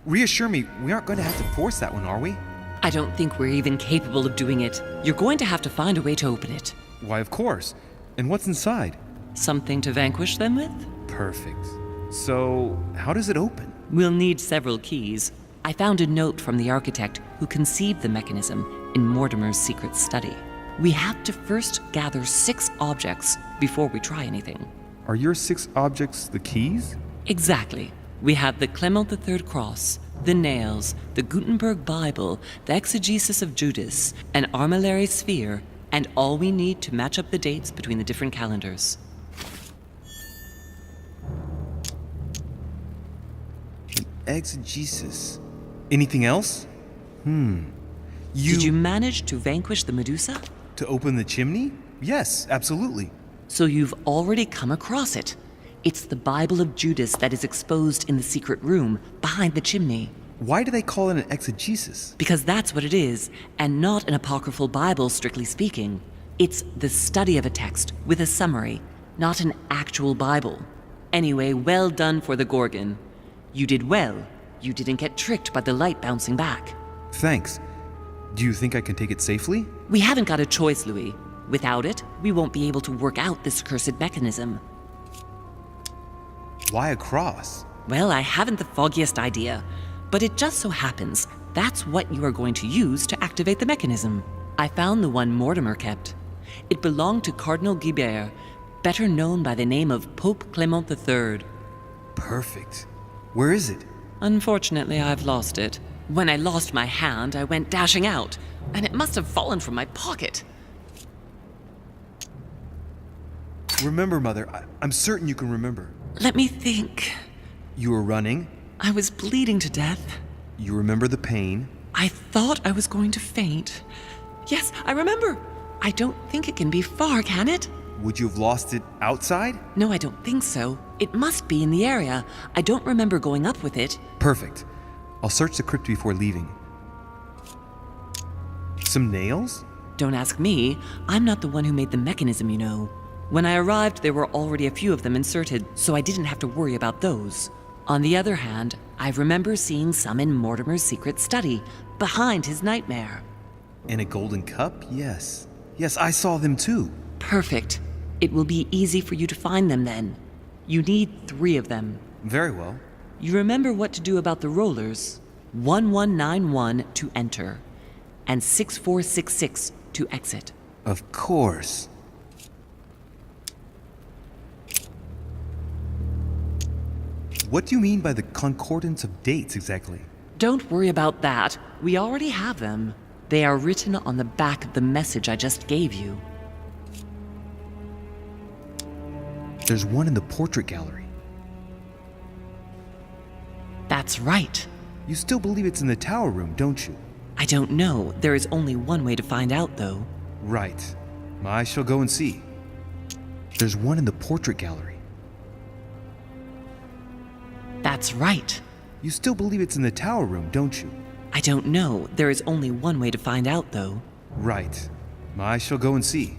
Reassure me, we aren't going to have to force that one, are we? I don't think we're even capable of doing it. You're going to have to find a way to open it. Why, of course. And what's inside? Something to vanquish them with? Perfect. So, how does it open? We'll need several keys. I found a note from the architect who conceived the mechanism in Mortimer's secret study. We have to first gather 6 objects before we try anything. Are your 6 objects the keys? Exactly. We have the Clement III cross, the nails, the Gutenberg Bible, the exegesis of Judas, an armillary sphere, and all we need to match up the dates between the different calendars. Exegesis. Anything else? Did you manage to vanquish the Medusa? To open the chimney? Yes, absolutely. So you've already come across it. It's the Bible of Judas that is exposed in the secret room behind the chimney. Why do they call it an exegesis? Because that's what it is, and not an apocryphal Bible, strictly speaking. It's the study of a text with a summary, not an actual Bible. Anyway, well done for the Gorgon. You did well. You didn't get tricked by the light bouncing back. Thanks. Do you think I can take it safely? We haven't got a choice, Louis. Without it, we won't be able to work out this cursed mechanism. Why a cross? Well, I haven't the foggiest idea, but it just so happens that's what you are going to use to activate the mechanism. I found the one Mortimer kept. It belonged to Cardinal Guibert, better known by the name of Pope Clement III. Perfect. Where is it? Unfortunately, I've lost it. When I lost my hand, I went dashing out, and it must have fallen from my pocket. Remember, Mother. I'm certain you can remember. Let me think. You were running. I was bleeding to death. You remember the pain. I thought I was going to faint. Yes, I remember. I don't think it can be far, can it? Would you have lost it outside? No, I don't think so. It must be in the area. I don't remember going up with it. Perfect. I'll search the crypt before leaving. Some nails? Don't ask me. I'm not the one who made the mechanism, you know. When I arrived, there were already a few of them inserted, so I didn't have to worry about those. On the other hand, I remember seeing some in Mortimer's secret study, behind his nightmare. And a golden cup? Yes. Yes, I saw them too. Perfect. It will be easy for you to find them then. You need 3 of them. Very well. You remember what to do about the rollers. 1191 to enter, and 6466 to exit. Of course. What do you mean by the concordance of dates exactly? Don't worry about that. We already have them. They are written on the back of the message I just gave you. There's one in the portrait gallery. That's right. You still believe it's in the tower room, don't you? I don't know. There is only one way to find out, though. Right. I shall go and see. There's one in the portrait gallery. That's right. You still believe it's in the tower room, don't you? I don't know. There is only one way to find out, though. Right. I shall go and see.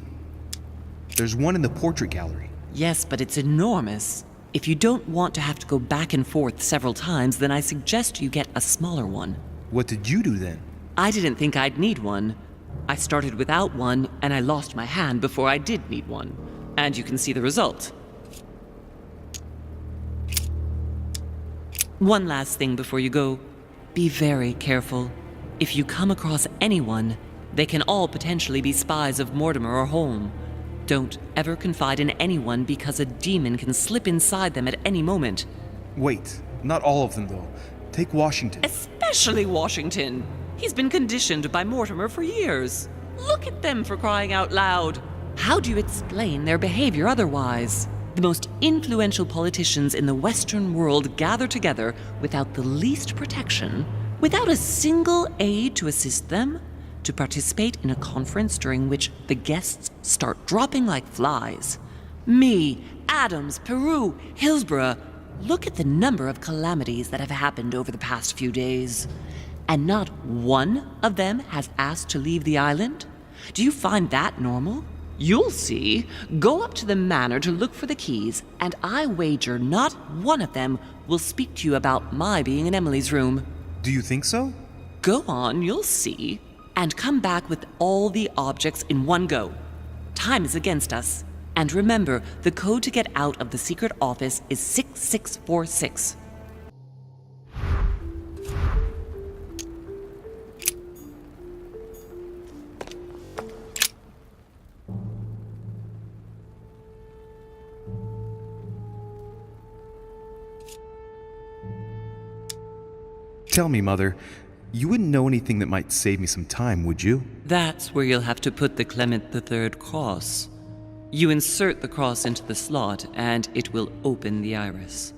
There's one in the portrait gallery. Yes, but it's enormous. If you don't want to have to go back and forth several times, then I suggest you get a smaller one. What did you do then? I didn't think I'd need one. I started without one, and I lost my hand before I did need one. And you can see the result. One last thing before you go. Be very careful. If you come across anyone, they can all potentially be spies of Mortimer or Holm. Don't ever confide in anyone because a demon can slip inside them at any moment. Wait, not all of them though. Take Washington. Especially Washington. He's been conditioned by Mortimer for years. Look at them, for crying out loud. How do you explain their behavior otherwise? The most influential politicians in the Western world gather together without the least protection, without a single aid to assist them, to participate in a conference during which the guests start dropping like flies. Me, Adams, Peru, Hillsborough. Look at the number of calamities that have happened over the past few days. And not one of them has asked to leave the island? Do you find that normal? You'll see. Go up to the manor to look for the keys, and I wager not one of them will speak to you about my being in Emily's room. Do you think so? Go on, you'll see. And come back with all the objects in one go. Time is against us. And remember, the code to get out of the secret office is 6646. Tell me, Mother, you wouldn't know anything that might save me some time, would you? That's where you'll have to put the Clement III cross. You insert the cross into the slot, and it will open the iris.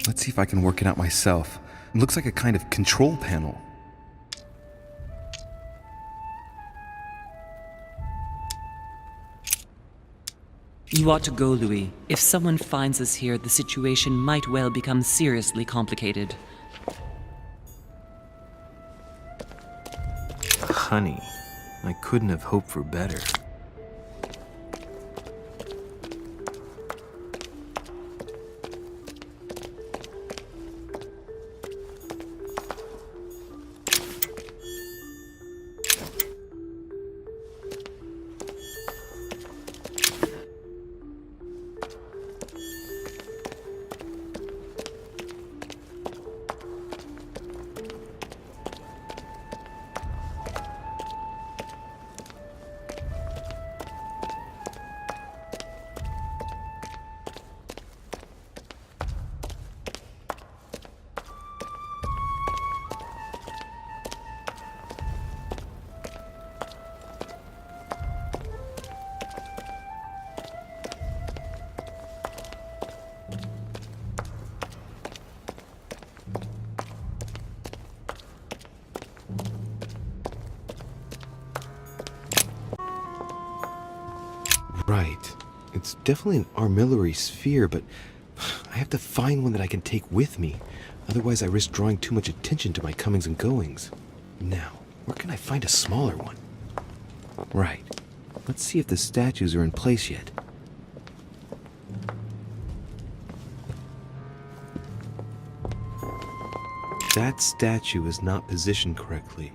Let's see if I can work it out myself. It looks like a kind of control panel. You ought to go, Louis. If someone finds us here, the situation might well become seriously complicated. Honey, I couldn't have hoped for better. Right. It's definitely an armillary sphere, but I have to find one that I can take with me. Otherwise, I risk drawing too much attention to my comings and goings. Now, where can I find a smaller one? Right. Let's see if the statues are in place yet. That statue is not positioned correctly.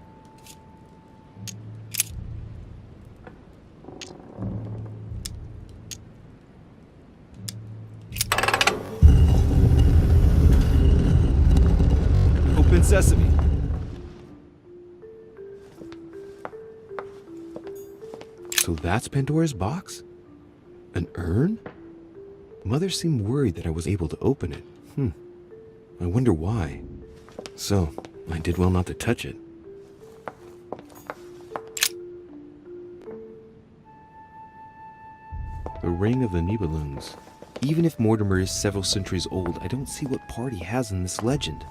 Open sesame. So that's Pandora's box? An urn? Mother seemed worried that I was able to open it. I wonder why. So, I did well not to touch it. The reign of the Nibelungs. Even if Mortimer is several centuries old, I don't see what part he has in this legend.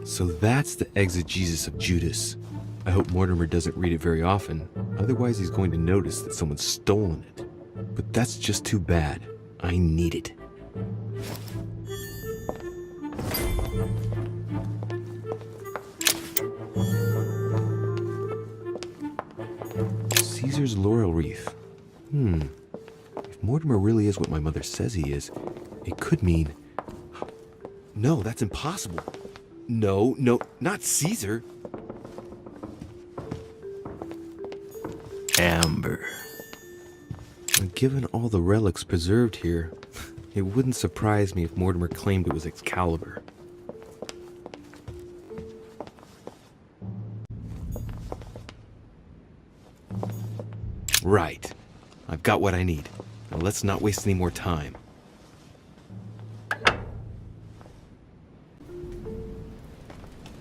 So that's the exegesis of Judas. I hope Mortimer doesn't read it very often, otherwise he's going to notice that someone's stolen it. But that's just too bad. I need it. Caesar's laurel wreath. If Mortimer really is what my mother says he is, it could mean... No, that's impossible. No, not Caesar. Amber. Given all the relics preserved here, it wouldn't surprise me if Mortimer claimed it was Excalibur. Right. I've got what I need. Now let's not waste any more time.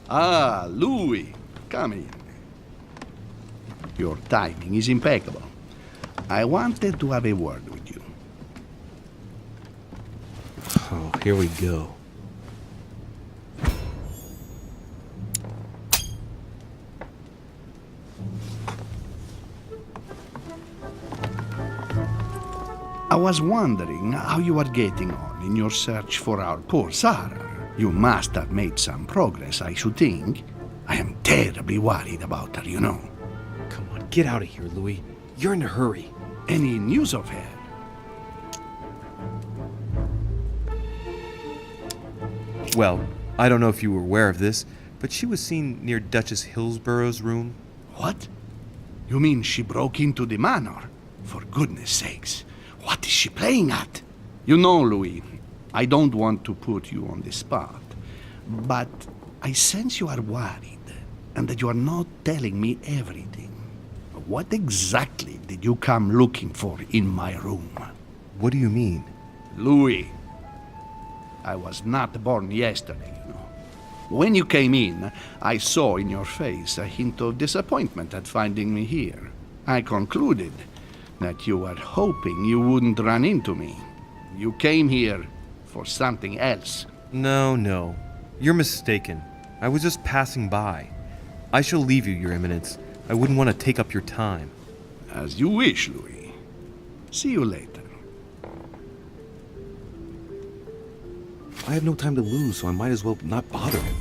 Ah, Louis, come in. Your timing is impeccable. I wanted to have a word with you. Oh, here we go. I was wondering how you are getting on in your search for our poor Sarah. You must have made some progress, I should think. I am terribly worried about her, you know. Come on, get out of here, Louis. You're in a hurry. Any news of her? Well, I don't know if you were aware of this, but she was seen near Duchess Hillsborough's room. What? You mean she broke into the manor? For goodness sakes, what is she playing at? You know, Louis, I don't want to put you on the spot, but I sense you are worried and that you are not telling me everything. What exactly did you come looking for in my room? What do you mean? Louis, I was not born yesterday, you know. When you came in, I saw in your face a hint of disappointment at finding me here. I concluded that you were hoping you wouldn't run into me. You came here for something else. No. You're mistaken. I was just passing by. I shall leave you, Your Eminence. I wouldn't want to take up your time. As you wish, Louis. See you later. I have no time to lose, so I might as well not bother him.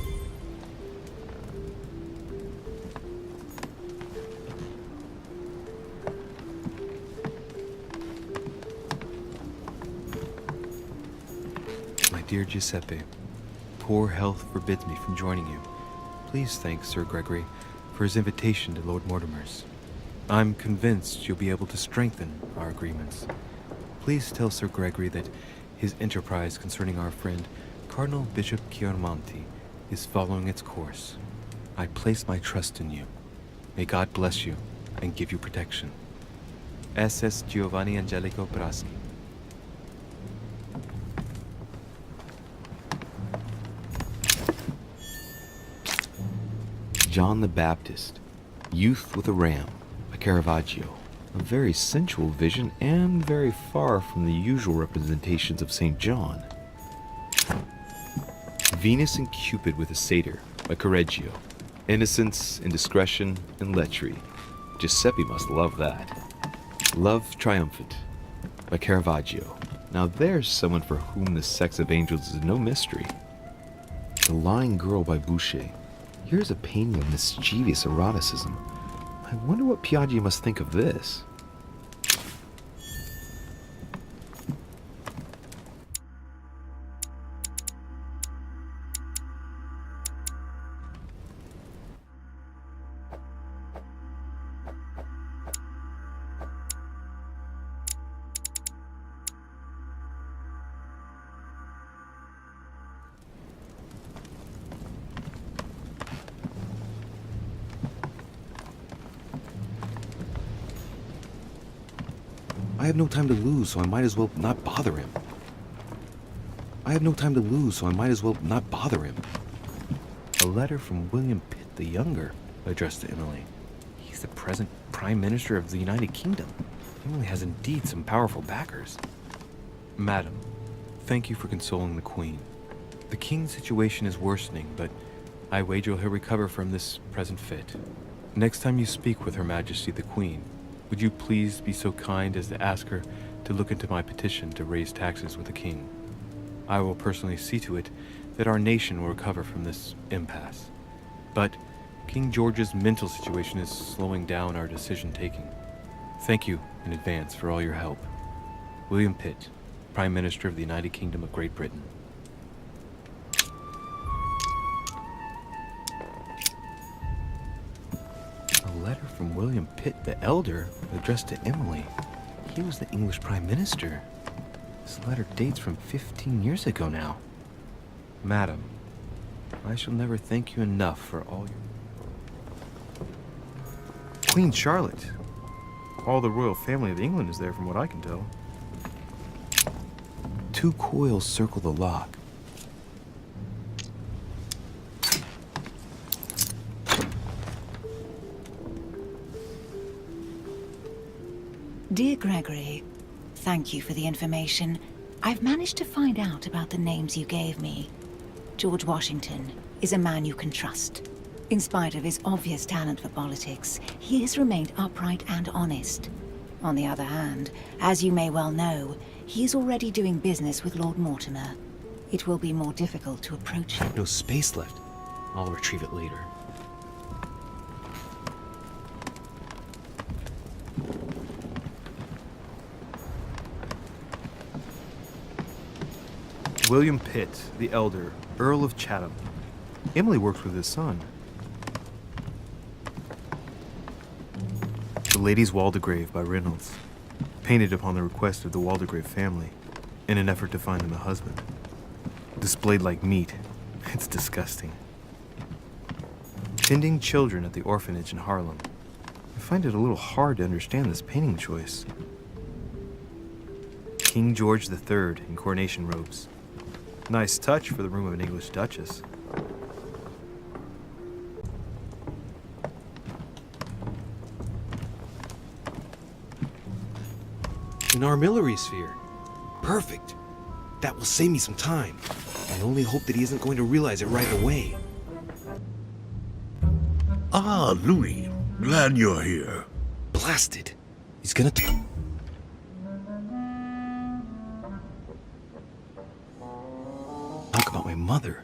My dear Giuseppe, poor health forbids me from joining you. Please thank Sir Gregory for his invitation to Lord Mortimer's. I'm convinced you'll be able to strengthen our agreements. Please tell Sir Gregory that his enterprise concerning our friend Cardinal Bishop Chiaramonti is following its course. I place my trust in you. May God bless you and give you protection. SS Giovanni Angelico Braschi. John the Baptist, Youth with a Ram, by Caravaggio. A very sensual vision and very far from the usual representations of St. John. Venus and Cupid with a Satyr, by Correggio. Innocence, indiscretion, and lechery. Giuseppe must love that. Love Triumphant, by Caravaggio. Now there's someone for whom the sex of angels is no mystery. The Lying Girl, by Boucher. Here's a painting of mischievous eroticism. I wonder what Piaggi must think of this. I have no time to lose, so I might as well not bother him. A letter from William Pitt the Younger, addressed to Emily. He's the present Prime Minister of the United Kingdom. Emily has indeed some powerful backers. Madam, thank you for consoling the Queen. The King's situation is worsening, but I wager he'll recover from this present fit. Next time you speak with Her Majesty the Queen, would you please be so kind as to ask her to look into my petition to raise taxes with the King? I will personally see to it that our nation will recover from this impasse. But King George's mental situation is slowing down our decision-taking. Thank you in advance for all your help. William Pitt, Prime Minister of the United Kingdom of Great Britain. A letter from William Pitt the Elder, addressed to Emily. He was the English Prime Minister. This letter dates from 15 years ago now. Madam, I shall never thank you enough for all your... Queen Charlotte. All the royal family of England is there from what I can tell. 2 coils circle the lock. Dear Gregory, thank you for the information. I've managed to find out about the names you gave me. George Washington is a man you can trust. In spite of his obvious talent for politics, he has remained upright and honest. On the other hand, as you may well know, he is already doing business with Lord Mortimer. It will be more difficult to approach him. No space left. I'll retrieve it later. William Pitt, the elder, Earl of Chatham. Emily works with his son. The Lady's Waldegrave by Reynolds, painted upon the request of the Waldegrave family, in an effort to find them a husband. Displayed like meat. It's disgusting. Tending children at the orphanage in Harlem. I find it a little hard to understand this painting choice. King George III in coronation robes. Nice touch for the room of an English duchess. An armillary sphere. Perfect. That will save me some time. I only hope that he isn't going to realize it right away. Ah, Louis. Glad you're here. Blasted. He's gonna... Talk about my mother.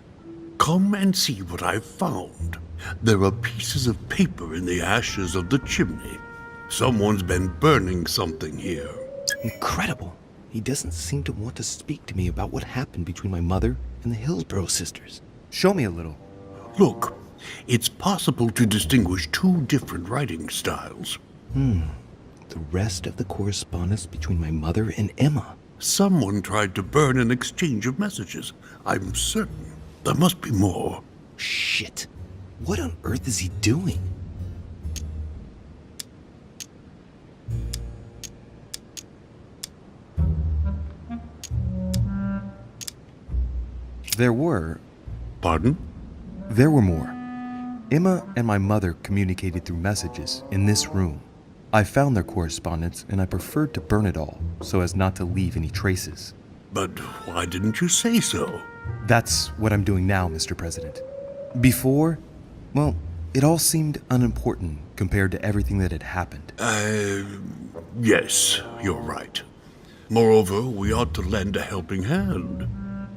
Come and see what I've found. There are pieces of paper in the ashes of the chimney. Someone's been burning something here. Incredible. He doesn't seem to want to speak to me about what happened between my mother and the Hillsborough sisters. Show me a little. Look, it's possible to distinguish two different writing styles. The rest of the correspondence between my mother and Emma. Someone tried to burn an exchange of messages. I'm certain. There must be more. Shit. What on earth is he doing? There were Pardon? more. Emma and my mother communicated through messages in this room. I found their correspondence and I preferred to burn it all so as not to leave any traces. But why didn't you say so? That's what I'm doing now, Mr. President. Before, well, it all seemed unimportant compared to everything that had happened. Yes, you're right. Moreover, we ought to lend a helping hand.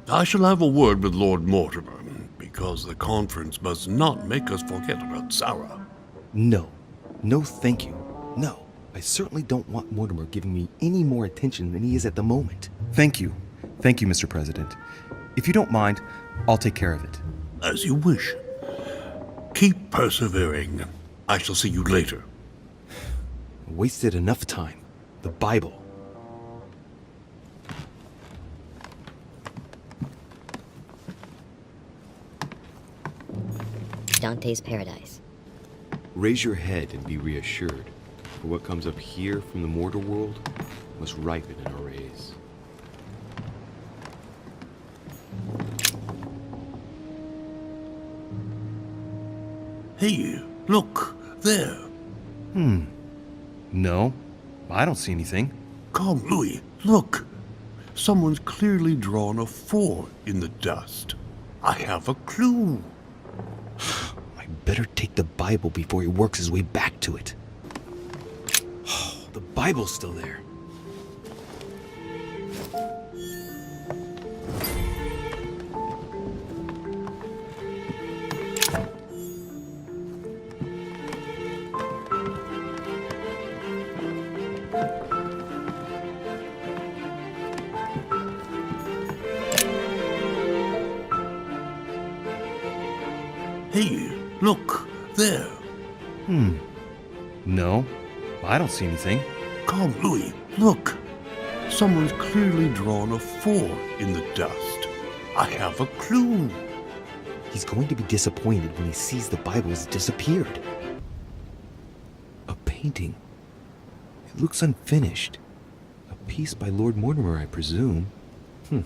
I shall have a word with Lord Mortimer, because the conference must not make us forget about Sarah. No. No, thank you. No. I certainly don't want Mortimer giving me any more attention than he is at the moment. Thank you. Thank you, Mr. President. If you don't mind, I'll take care of it. As you wish. Keep persevering. I shall see you later. Wasted enough time. The Bible. Dante's Paradise. Raise your head and be reassured, for what comes up here from the mortal world must ripen in our rays. Hey, look, there. No, I don't see anything. Come, Louis, look. Someone's clearly drawn a 4 in the dust. I have a clue. I better take the Bible before he works his way back to it. The Bible's still there. Hey, look, there. No, I don't see anything. Come, Louis, look. Someone's clearly drawn a 4 in the dust. I have a clue. He's going to be disappointed when he sees the Bible has disappeared. A painting. It looks unfinished. A piece by Lord Mortimer, I presume. A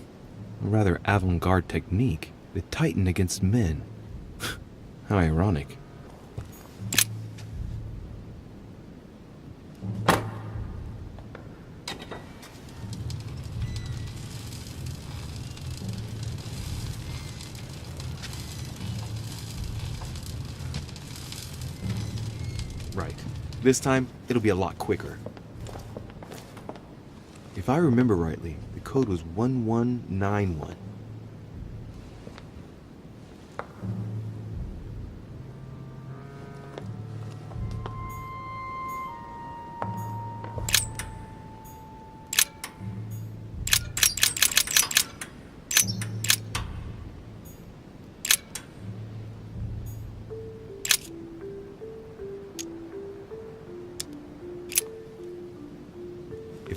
rather avant-garde technique. The Titan against men. How ironic. Right. This time, it'll be a lot quicker. If I remember rightly, the code was 1191.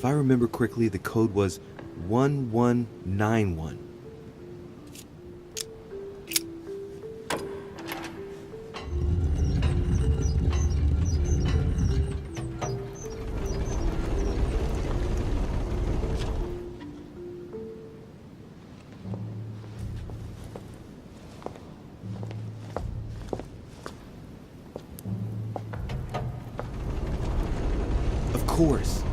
If I remember correctly, the code was 1191. Of course.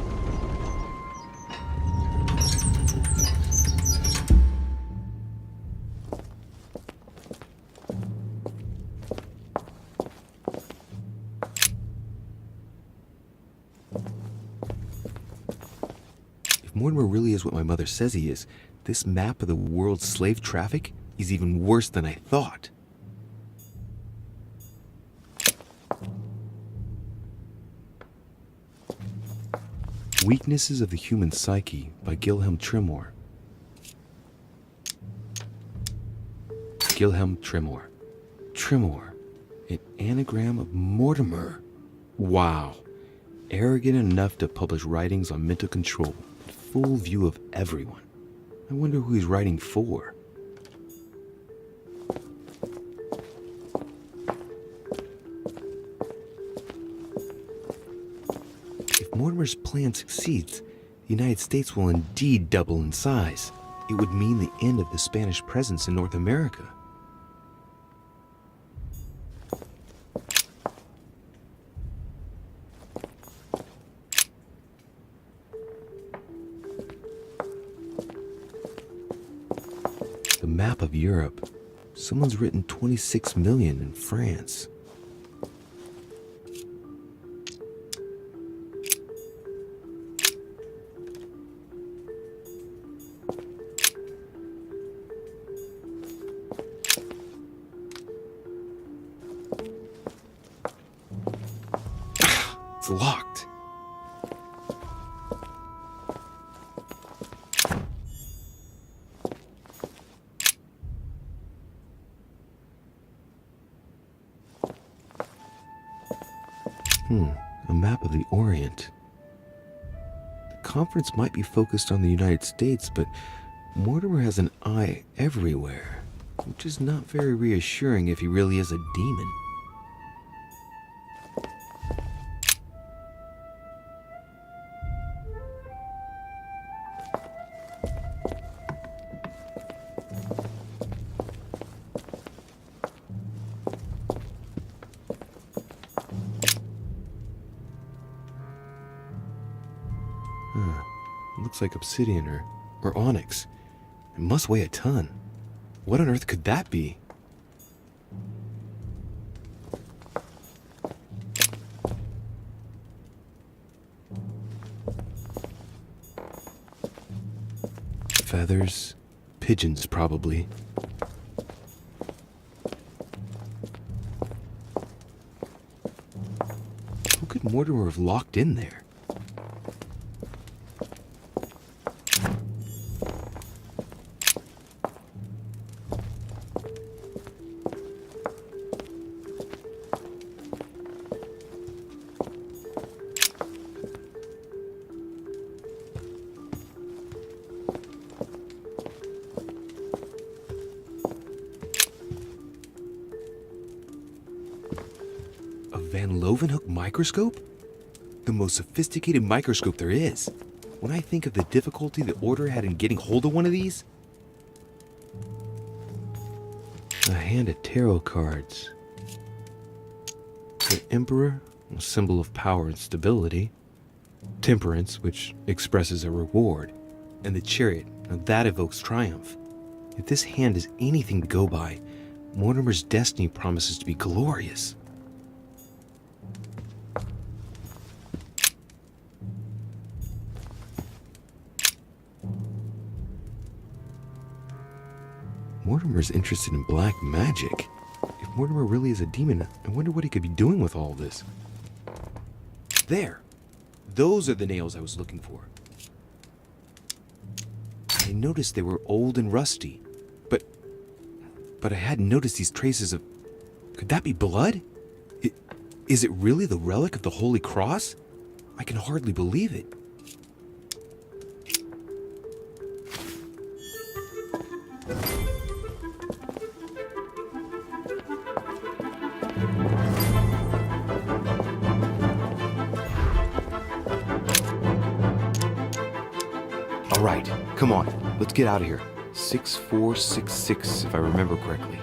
If Mortimer really is what my mother says he is, this map of the world's slave traffic is even worse than I thought. Weaknesses of the Human Psyche by Gilhelm Trimor. Gilhelm Trimor. Trimor. An anagram of Mortimer. Wow. Arrogant enough to publish writings on mental control in full view of everyone. I wonder who he's writing for. If Mortimer's plan succeeds, the United States will indeed double in size. It would mean the end of the Spanish presence in North America. The map of Europe. Someone's written 26 million in France. It's locked. A map of the Orient. The conference might be focused on the United States, but Mortimer has an eye everywhere, which is not very reassuring if he really is a demon. Looks like obsidian or onyx. It must weigh a ton. What on earth could that be? Feathers, pigeons probably. Who could Mortimer have locked in there? Van Leeuwenhoek microscope? The most sophisticated microscope there is. When I think of the difficulty the Order had in getting hold of one of these. A hand of tarot cards. The Emperor, a symbol of power and stability. Temperance, which expresses a reward. And the Chariot, now that evokes triumph. If this hand is anything to go by, Mortimer's destiny promises to be glorious. Mortimer's interested in black magic. If Mortimer really is a demon, I wonder what he could be doing with all this. There! Those are the nails I was looking for. I noticed they were old and rusty, but I hadn't noticed these traces of... Could that be blood? Is it really the relic of the Holy Cross? I can hardly believe it. All right, come on, let's get out of here. 6466, if I remember correctly.